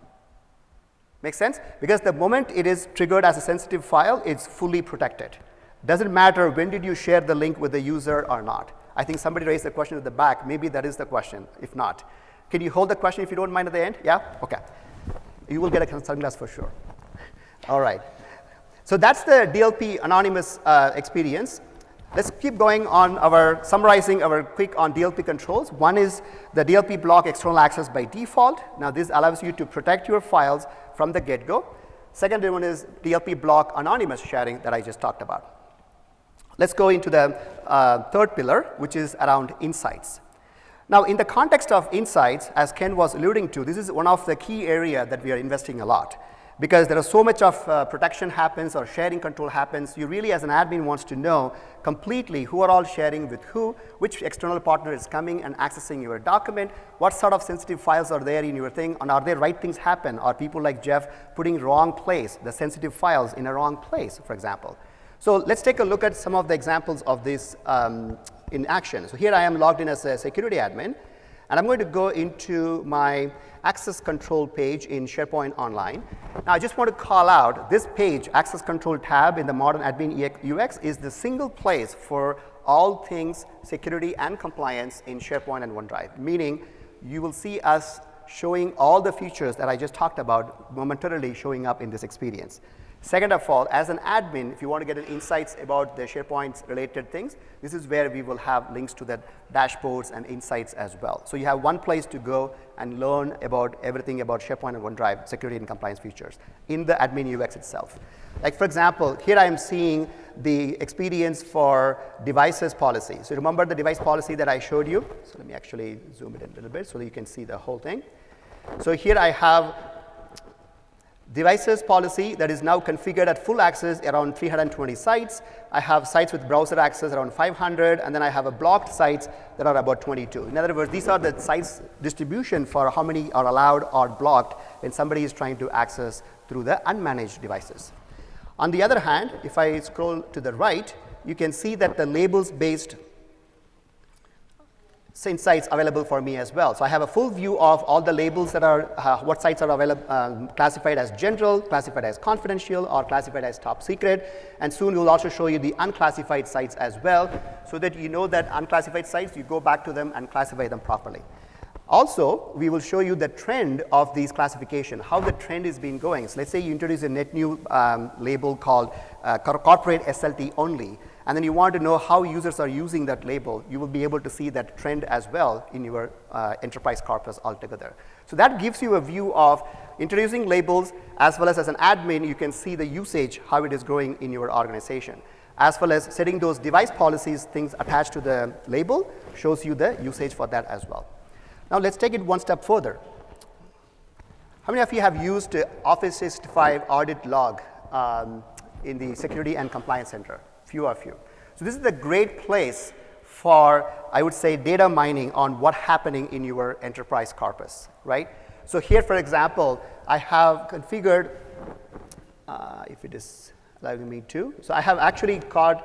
Make sense? Because the moment it is triggered as a sensitive file, it's fully protected. Doesn't matter when did you share the link with the user or not. I think somebody raised a question at the back. Maybe that is the question. If not, can you hold the question if you don't mind at the end? Yeah? Okay. You will get a sunglass for sure. All right. So that's the DLP anonymous experience. Let's keep going on summarizing our quick on DLP controls. One is the DLP block external access by default. Now this allows you to protect your files from the get-go. Second one is DLP block anonymous sharing that I just talked about. Let's go into the third pillar, which is around insights. Now, in the context of insights, as Ken was alluding to, this is one of the key areas that we are investing a lot. Because there is so much of protection happens or sharing control happens, you really as an admin wants to know completely who are all sharing with who, which external partner is coming and accessing your document, what sort of sensitive files are there in your thing, and are there right things happen? Are people like Jeff putting wrong place, the sensitive files in a wrong place, for example? So let's take a look at some of the examples of this in action. So here I am logged in as a security admin, and I'm going to go into my access control page in SharePoint Online. Now I just want to call out this page, access control tab in the modern admin UX is the single place for all things security and compliance in SharePoint and OneDrive, meaning you will see us showing all the features that I just talked about momentarily showing up in this experience. Second of all, as an admin, if you want to get insights about the SharePoint related things, this is where we will have links to the dashboards and insights as well. So you have one place to go and learn about everything about SharePoint and OneDrive security and compliance features in the admin UX itself. Like for example, here I am seeing the experience for devices policy. So remember the device policy that I showed you? So let me actually zoom it in a little bit so that you can see the whole thing. So here I have devices policy that is now configured at full access around 320 sites. I have sites with browser access around 500, and then I have a blocked sites that are about 22. In other words, these are the sites distribution for how many are allowed or blocked when somebody is trying to access through the unmanaged devices. On the other hand, if I scroll to the right, you can see that the labels-based insights available for me as well. So I have a full view of all the labels that are, what sites are available, classified as general, classified as confidential, or classified as top secret. And soon we'll also show you the unclassified sites as well, so that you know that unclassified sites, you go back to them and classify them properly. Also, we will show you the trend of these classification, how the trend is been going. So let's say you introduce a net new label called corporate SLT only, and then you want to know how users are using that label, you will be able to see that trend as well in your enterprise corpus altogether. So that gives you a view of introducing labels, as well as an admin, you can see the usage, how it is growing in your organization. As well as setting those device policies, things attached to the label, shows you the usage for that as well. Now let's take it one step further. How many of you have used Office 365 audit log in the Security and Compliance Center? Few of you. So this is a great place for, I would say, data mining on what's happening in your enterprise corpus, right? So here, for example, I have configured, if it is allowing me to, so I have actually got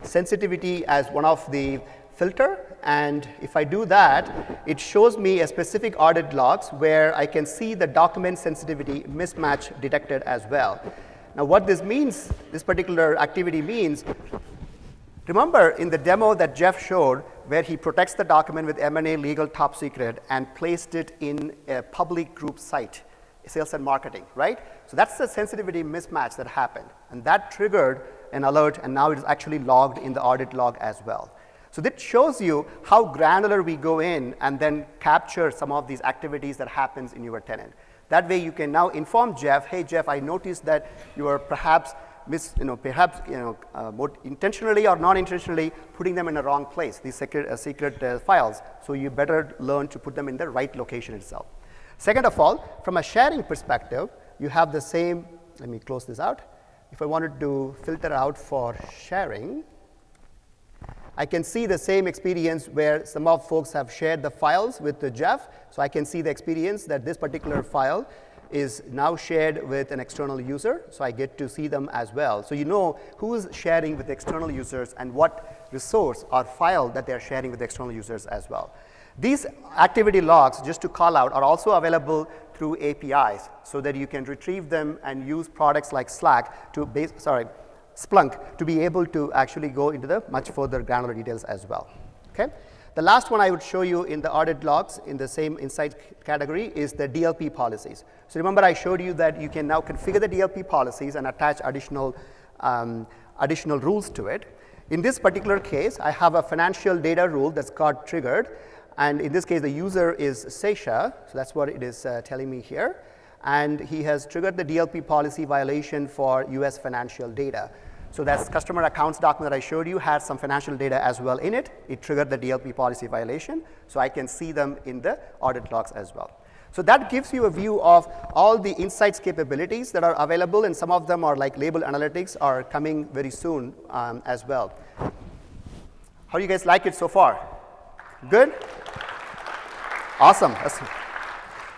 sensitivity as one of the filter, and if I do that, it shows me a specific audit logs where I can see the document sensitivity mismatch detected as well. Now what this means, this particular activity means, remember in the demo that Jeff showed where he protects the document with M&A legal top secret and placed it in a public group site, sales and marketing, right? So that's the sensitivity mismatch that happened, and that triggered an alert, and now it is actually logged in the audit log as well. So that shows you how granular we go in and then capture some of these activities that happens in your tenant. That way you can now inform Jeff, hey Jeff, I noticed that you are perhaps more intentionally or non-intentionally putting them in the wrong place, these secret files. So you better learn to put them in the right location itself. Second of all, from a sharing perspective, you have the same, let me close this out. If I wanted to filter out for sharing, I can see the same experience where some of folks have shared the files with Jeff. So I can see the experience that this particular file is now shared with an external user. So I get to see them as well. So you know who is sharing with external users and what resource or file that they're sharing with external users as well. These activity logs, just to call out, are also available through APIs so that you can retrieve them and use products like Splunk to be able to actually go into the much further granular details as well. Okay? The last one I would show you in the audit logs in the same insights category is the Dlp policies. So remember I showed you that you can now configure the Dlp policies and attach additional rules to it. In this particular case, I have a financial data rule that's got triggered. And in this case, the user is Sesha, so that's what it is telling me here. And he has triggered the Dlp policy violation for US financial data. So that's customer accounts document that I showed you has some financial data as well in it. It triggered the Dlp policy violation, so I can see them in the audit logs as well. So that gives you a view of all the insights capabilities that are available, and some of them are like label analytics are coming very soon as well. How do you guys like it so far? Good? Awesome.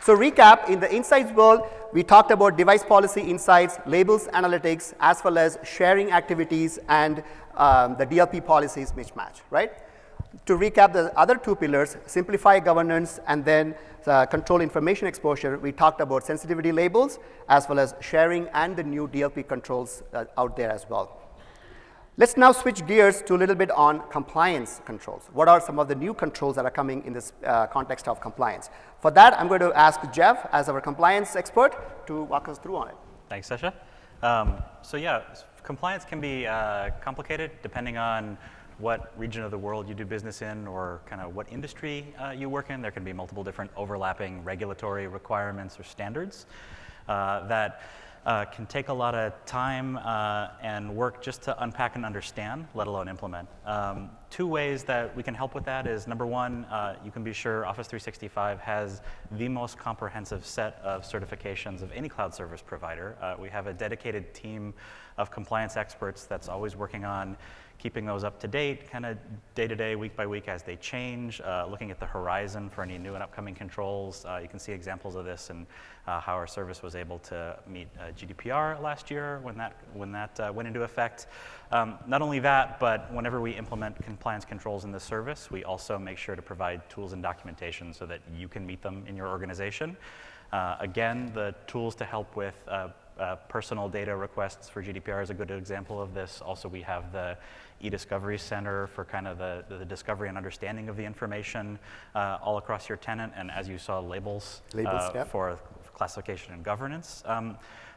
So recap, in the insights world, we talked about device policy insights, labels analytics, as well as sharing activities and the Dlp policies mismatch, right? To recap the other two pillars, simplify governance and then control information exposure, we talked about sensitivity labels as well as sharing and the new Dlp controls out there as well. Let's now switch gears to a little bit on compliance controls. What are some of the new controls that are coming in this context of compliance? For that, I'm going to ask Jeff, as our compliance expert, to walk us through on it. Thanks, Sesha. So yeah, compliance can be complicated depending on what region of the world you do business in or kind of what industry you work in. There can be multiple different overlapping regulatory requirements or standards that can take a lot of time and work just to unpack and understand, let alone implement. Two ways that we can help with that is, number one, you can be sure Office 365 has the most comprehensive set of certifications of any cloud service provider. We have a dedicated team of compliance experts that's always working on keeping those up to date, kind of day to day, week by week as they change, looking at the horizon for any new and upcoming controls. You can see examples of this and how our service was able to meet GDPR last year when that went into effect. Not only that, but whenever we implement compliance controls in the service, we also make sure to provide tools and documentation so that you can meet them in your organization. Again, the tools to help with personal data requests for GDPR is a good example of this. Also, we have the e-discovery center for kind of the discovery and understanding of the information all across your tenant, and as you saw, labels yep. for classification and governance.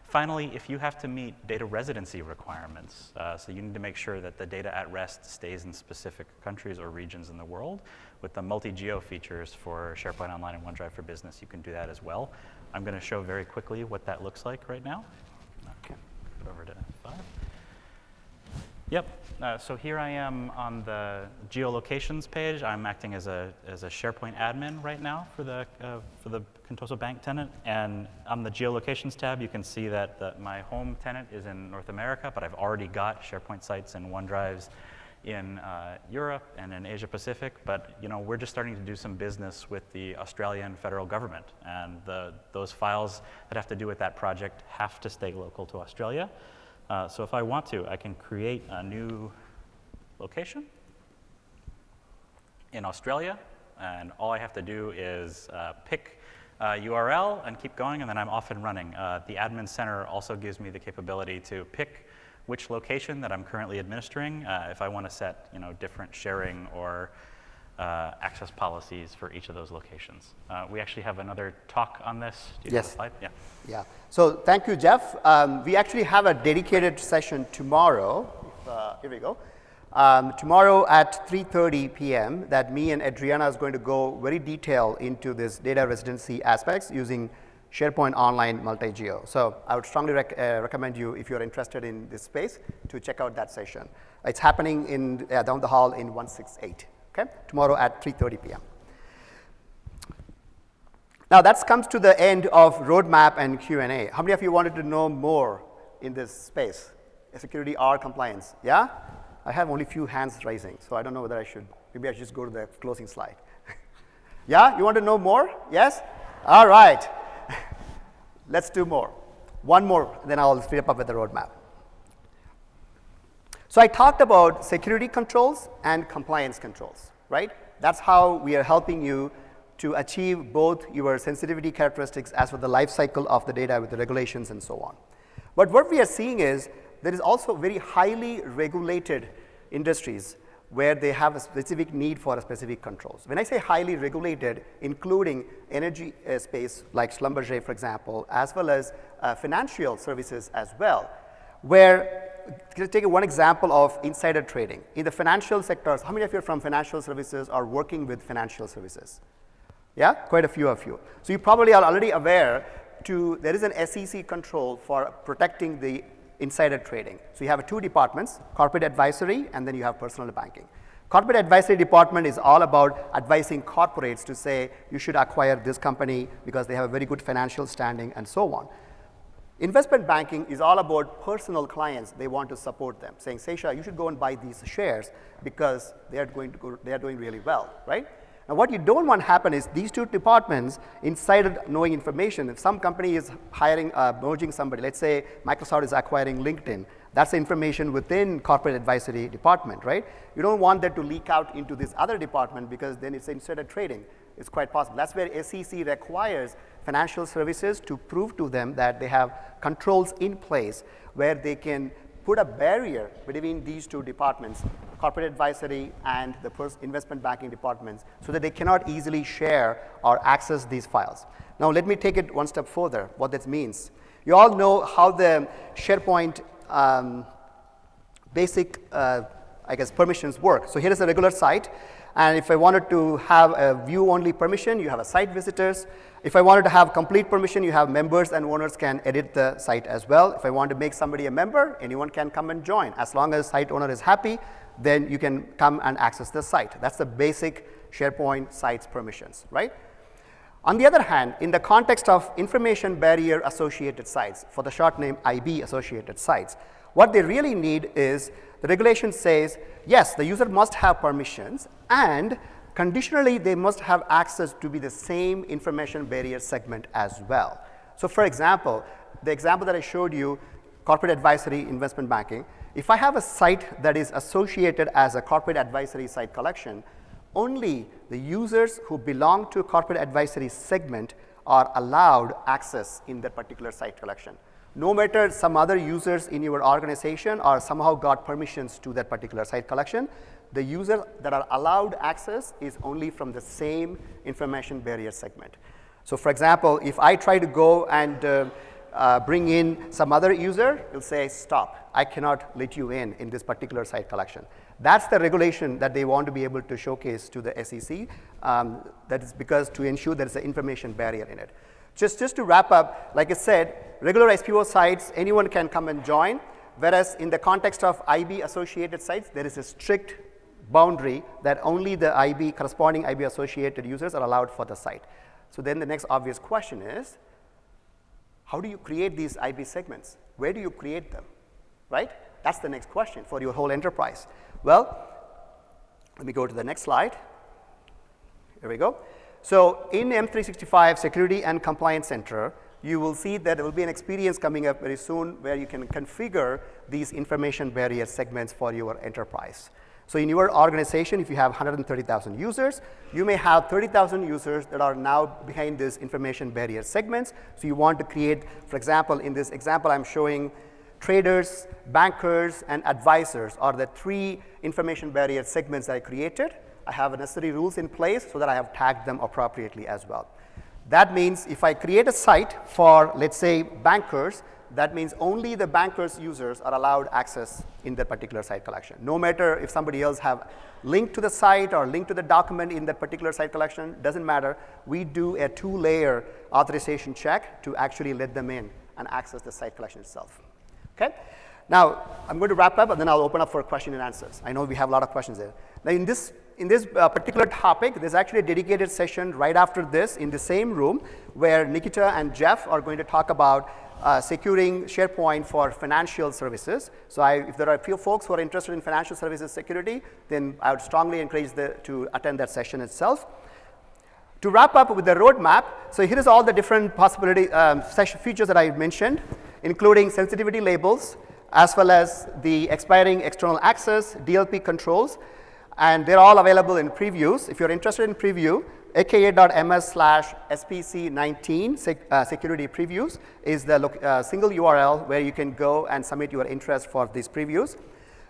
Finally, if you have to meet data residency requirements, so you need to make sure that the data at rest stays in specific countries or regions in the world, with the Multi Geo features for SharePoint Online and OneDrive for Business, you can do that as well. I'm going to show very quickly what that looks like right now. Okay, put over to F5. Yep, so here I am on the Geo Locations page. I'm acting as a SharePoint admin right now for the Contoso Bank tenant. And on the Geo Locations tab, you can see that my home tenant is in North America, but I've already got SharePoint sites and OneDrives in Europe and in Asia Pacific, but we're just starting to do some business with the Australian federal government, and those files that have to do with that project have to stay local to Australia. So if I want to, I can create a new location in Australia, and all I have to do is pick URL and keep going, and then I'm off and running. The admin center also gives me the capability to pick which location that I'm currently administering, if I want to set different sharing or access policies for each of those locations. We actually have another talk on this. Do you have a slide? Yeah. Yeah. So thank you, Jeff. We actually have a dedicated session tomorrow. Here we go. Tomorrow at 3:30 p.m. that me and Adriana is going to go very detailed into this data residency aspects using SharePoint Online Multi Geo. So I would strongly recommend you, if you're interested in this space, to check out that session. It's happening in down the hall in 168, okay? Tomorrow at 3:30 p.m. Now that comes to the end of roadmap and Q&A. How many of you wanted to know more in this space? Security or compliance? Yeah? I have only few hands rising, so I don't know whether I should, maybe I should just go to the closing slide. Yeah? You want to know more? Yes? All right. Let's do more. One more, then I'll speed up with the roadmap. So I talked about security controls and compliance controls, right? That's how we are helping you to achieve both your sensitivity characteristics as well the life cycle of the data with the regulations and so on. But what we are seeing is there is also very highly regulated industries where they have a specific need for a specific controls. When I say highly regulated, including energy space like Schlumberger, for example, as well as financial services as well, where, let's take one example of insider trading. In the financial sectors, how many of you from financial services are working with financial services? Yeah, quite a few of you. So you probably are already aware there is an SEC control for protecting the insider trading. So you have two departments, corporate advisory, and then you have personal banking. Corporate advisory department is all about advising corporates to say, you should acquire this company because they have a very good financial standing and so on. Investment banking is all about personal clients. They want to support them, saying, Sesha, you should go and buy these shares because they are doing really well, right? Now, what you don't want to happen is these two departments, insider knowing information, if some company is merging somebody, let's say Microsoft is acquiring LinkedIn, that's the information within corporate advisory department, right? You don't want that to leak out into this other department because then it's insider trading. It's quite possible. That's where SEC requires financial services to prove to them that they have controls in place where they can put a barrier between these two departments, corporate advisory and the investment banking departments, so that they cannot easily share or access these files. Now let me take it one step further, what that means. You all know how the SharePoint basic, permissions work. So here is a regular site, and if I wanted to have a view-only permission, you have a site visitors. If I wanted to have complete permission, you have members and owners can edit the site as well. If I want to make somebody a member, anyone can come and join. As long as site owner is happy, then you can come and access the site. That's the basic SharePoint sites permissions, right? On the other hand, in the context of information barrier associated sites, for the short name IB associated sites, what they really need is the regulation says, yes, the user must have permissions and conditionally they must have access to be the same information barrier segment as well. So for example, the example that I showed you, corporate advisory investment banking, if I have a site that is associated as a corporate advisory site collection, only the users who belong to a corporate advisory segment are allowed access in that particular site collection. No matter some other users in your organization or somehow got permissions to that particular site collection, the users that are allowed access is only from the same information barrier segment. So for example, if I try to go and bring in some other user, it'll say, stop, I cannot let you in this particular site collection. That's the regulation that they want to be able to showcase to the SEC. That is because to ensure there is an information barrier in it. Just to wrap up, like I said, regular SPO sites, anyone can come and join, whereas in the context of IB associated sites, there is a strict boundary that only the corresponding IB associated users are allowed for the site. So then the next obvious question is, how do you create these IB segments? Where do you create them, right? That's the next question for your whole enterprise. Well, let me go to the next slide. Here we go. So in M365 Security and Compliance Center, you will see that there will be an experience coming up very soon where you can configure these information barrier segments for your enterprise. So in your organization, if you have 130,000 users, you may have 30,000 users that are now behind these information barrier segments. So you want to create, for example, in this example I'm showing traders, bankers, and advisors are the three information barrier segments that I created. I have necessary rules in place so that I have tagged them appropriately as well. That means if I create a site for, let's say, bankers, that means only the banker's users are allowed access in that particular site collection. No matter if somebody else have linked to the site or linked to the document in that particular site collection, doesn't matter. We do a 2-layer authorization check to actually let them in and access the site collection itself. Okay? Now, I'm going to wrap up, and then I'll open up for question and answers. I know we have a lot of questions there. Now, in this particular topic, there's actually a dedicated session right after this in the same room where Nikita and Jeff are going to talk about securing SharePoint for financial services. So if there are a few folks who are interested in financial services security, then I would strongly encourage to attend that session itself. To wrap up with the roadmap, so here is all the different possibility features that I mentioned, including sensitivity labels, as well as the expiring external access, DLP controls, and they're all available in previews. If you're interested in preview, aka.ms/SPC19 security previews is the single URL where you can go and submit your interest for these previews.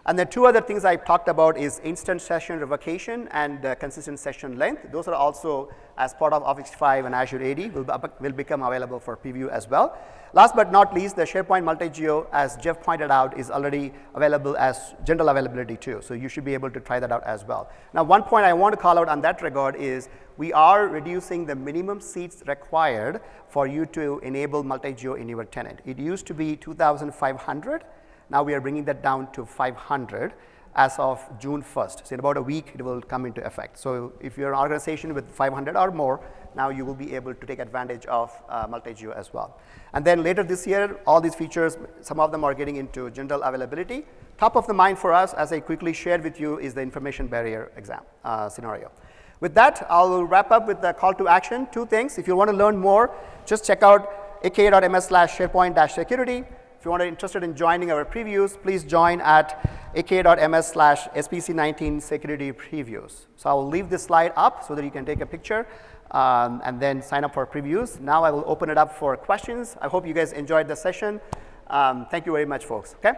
And the 2 other things I talked about is instant session revocation and consistent session length. Those are also, as part of Office 365 and Azure AD, will become available for preview as well. Last but not least, the SharePoint Multi Geo, as Jeff pointed out, is already available as general availability too. So you should be able to try that out as well. Now, one point I want to call out on that regard is we are reducing the minimum seats required for you to enable Multi Geo in your tenant. It used to be 2,500. Now we are bringing that down to 500 as of June 1st. So in about a week, it will come into effect. So if you're an organization with 500 or more, now you will be able to take advantage of Multi Geo as well. And then later this year, all these features, some of them are getting into general availability. Top of the mind for us, as I quickly shared with you, is the information barrier scenario. With that, I'll wrap up with the call to action. 2 things. If you want to learn more, just check out aka.ms/SharePoint-security. If you want to interested in joining our previews, please join at aka.ms/SPC19 security previews. So I will leave this slide up so that you can take a picture and then sign up for previews. Now I will open it up for questions. I hope you guys enjoyed the session. Thank you very much, folks. Okay.